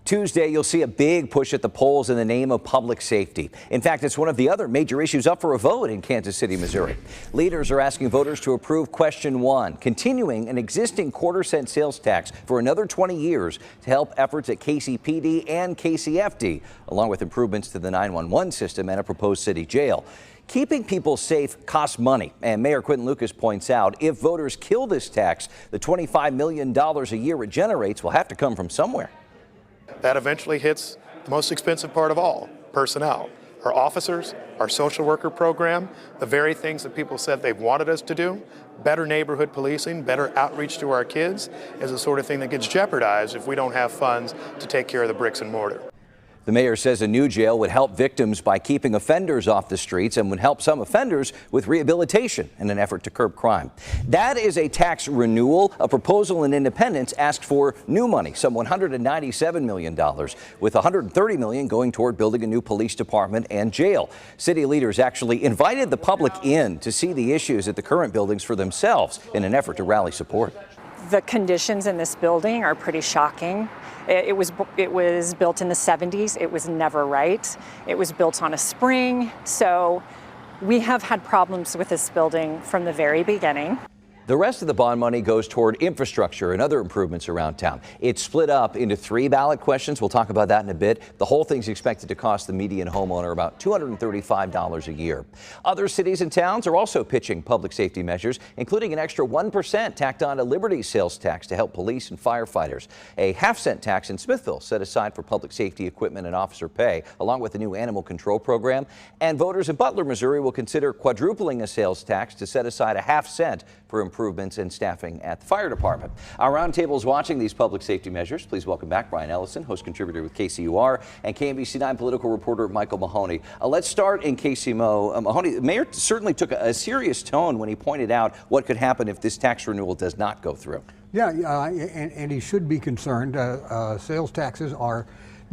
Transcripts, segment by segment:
Tuesday, you'll see a big push at the polls in the name of public safety. In fact, it's one of the other major issues up for a vote in Kansas City, Missouri. Leaders are asking voters to approve question 1, continuing an existing quarter-cent sales tax for another 20 years to help efforts at KCPD and KCFD, along with improvements to the 911 system and a proposed city jail. Keeping people safe costs money, and Mayor Quinton Lucas points out if voters kill this tax, the $25 million a year it generates will have to come from somewhere. That eventually hits the most expensive part of all, personnel. Our officers, our social worker program, the very things that people said they wanted us to do, better neighborhood policing, better outreach to our kids, is the sort of thing that gets jeopardized if we don't have funds to take care of the bricks and mortar. The mayor says a new jail would help victims by keeping offenders off the streets and would help some offenders with rehabilitation in an effort to curb crime. That is a tax renewal. A proposal in Independence asked for new money, some $197 million, with $130 million going toward building a new police department and jail. City leaders actually invited the public in to see the issues at the current buildings for themselves in an effort to rally support. The conditions in this building are pretty shocking. It was built in the 70s. It was never right. It was built on a spring. So we have had problems with this building from the very beginning. The rest of the bond money goes toward infrastructure and other improvements around town. It's split up into 3 ballot questions. We'll talk about that in a bit. The whole thing's expected to cost the median homeowner about $235 a year. Other cities and towns are also pitching public safety measures, including an extra 1% tacked on to Liberty's sales tax to help police and firefighters. A half-cent tax in Smithville set aside for public safety equipment and officer pay, along with a new animal control program. And voters in Butler, Missouri will consider quadrupling a sales tax to set aside a half-cent for improvements in staffing at the fire department. Our roundtable is watching these public safety measures. Please welcome back Brian Ellison, host contributor with KCUR, and KMBC9 political reporter Michael Mahoney. Let's start in KCMO. Mahoney, the mayor certainly took a serious tone when he pointed out what could happen if this tax renewal does not go through. Yeah, and he should be concerned. Sales taxes are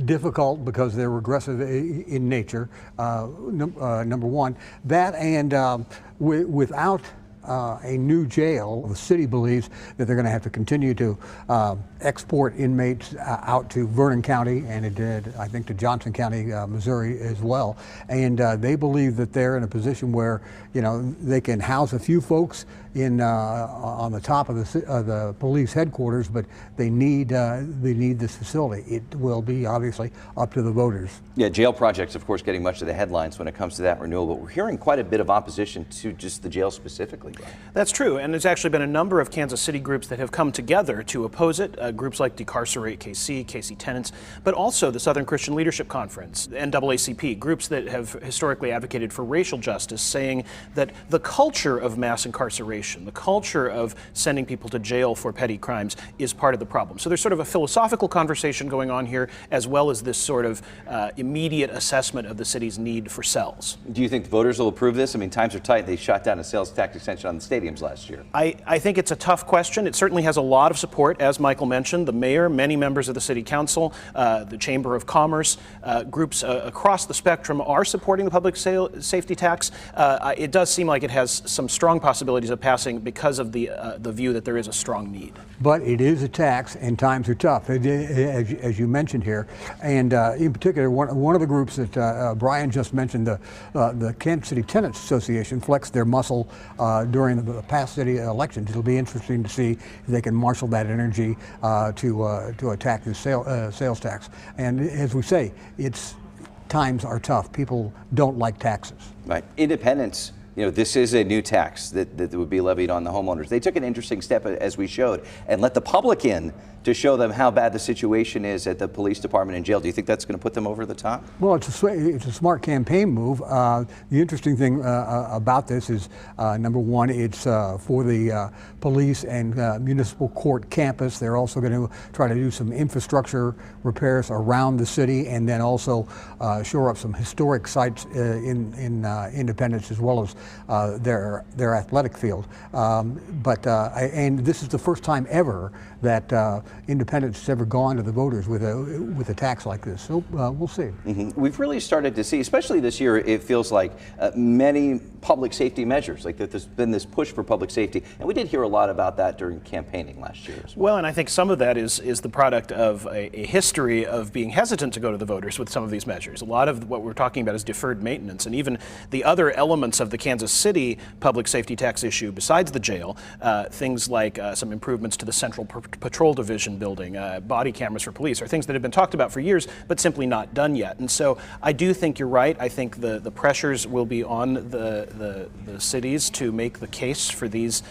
difficult because they're regressive in nature, number one. That and without a new jail, the city believes that they're going to have to continue to export inmates out to Vernon County, and it did, I think, to Johnson County, Missouri as well. And they believe that they're in a position where, you know, they can house a few folks in on the top of the police headquarters, but they need this facility. It will be obviously up to the voters. Yeah, jail projects, of course, getting much of the headlines when it comes to that renewal, but we're hearing quite a bit of opposition to just the jail specifically. That's true, and there's actually been a number of Kansas City groups that have come together to oppose it, groups like Decarcerate KC, KC Tenants, but also the Southern Christian Leadership Conference, NAACP, groups that have historically advocated for racial justice, saying that the culture of mass incarceration, the culture of sending people to jail for petty crimes is part of the problem. So there's sort of a philosophical conversation going on here, as well as this sort of immediate assessment of the city's need for cells. Do you think the voters will approve this? I mean, times are tight. They shot down a sales tax extension on the stadiums last year. I think it's a tough question. It certainly has a lot of support, as Michael mentioned. The mayor, many members of the city council, the Chamber of Commerce, groups across the spectrum are supporting the public safety tax. It does seem like it has some strong possibilities of passing because of the view that there is a strong need. But it is a tax, and times are tough, as you mentioned here. And in particular, one of the groups that Brian just mentioned, the Kansas City Tenants Association, flexed their muscle during the past city elections. It'll be interesting to see if they can marshal that energy to attack the sales tax. And as we say, times are tough. People don't like taxes. Right. Independence. You know, this is a new tax that would be levied on the homeowners. They took an interesting step, as we showed, and let the public in to show them how bad the situation is at the police department and jail. Do you think that's going to put them over the top? Well, it's a smart campaign move. The interesting thing about this is, number one, it's for the police and municipal court campus. They're also going to try to do some infrastructure repairs around the city, and then also shore up some historic sites in Independence, as well as their athletic field. And this is the first time ever that Independence has ever gone to the voters with a tax like this. So we'll see. We've really started to see, especially this year, it feels like many public safety measures, like that there's been this push for public safety. And we did hear a lot about that during campaigning last year as well. Well, and I think some of that is the product of a history of being hesitant to go to the voters with some of these measures. A lot of what we're talking about is deferred maintenance, and even the other elements of the Kansas City public safety tax issue besides the jail, things like some improvements to the Central Patrol Division building, body cameras for police, are things that have been talked about for years but simply not done yet. And so I do think you're right. I think the pressures will be on the cities to make the case for these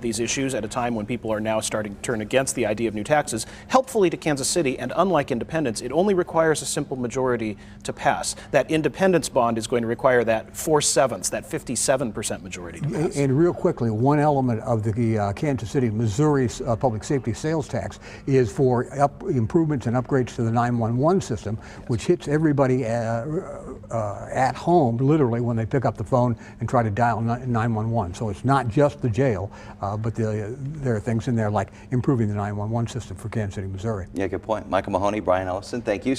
issues at a time when people are now starting to turn against the idea of new taxes. Helpfully to Kansas City, and unlike independence, it only requires a simple majority to pass. That independence bond is going to require that 4/7, that 57% majority to pass. And real quickly, one element of the Kansas City, Missouri public safety sales tax is for improvements and upgrades to the 911 system, which hits everybody at home, literally, when they pick up the phone and try to dial 911. So it's not just the jail, but there are things in there like improving the 911 system for Kansas City, Missouri. Yeah, good point. Michael Mahoney, Brian Ellison, thank you.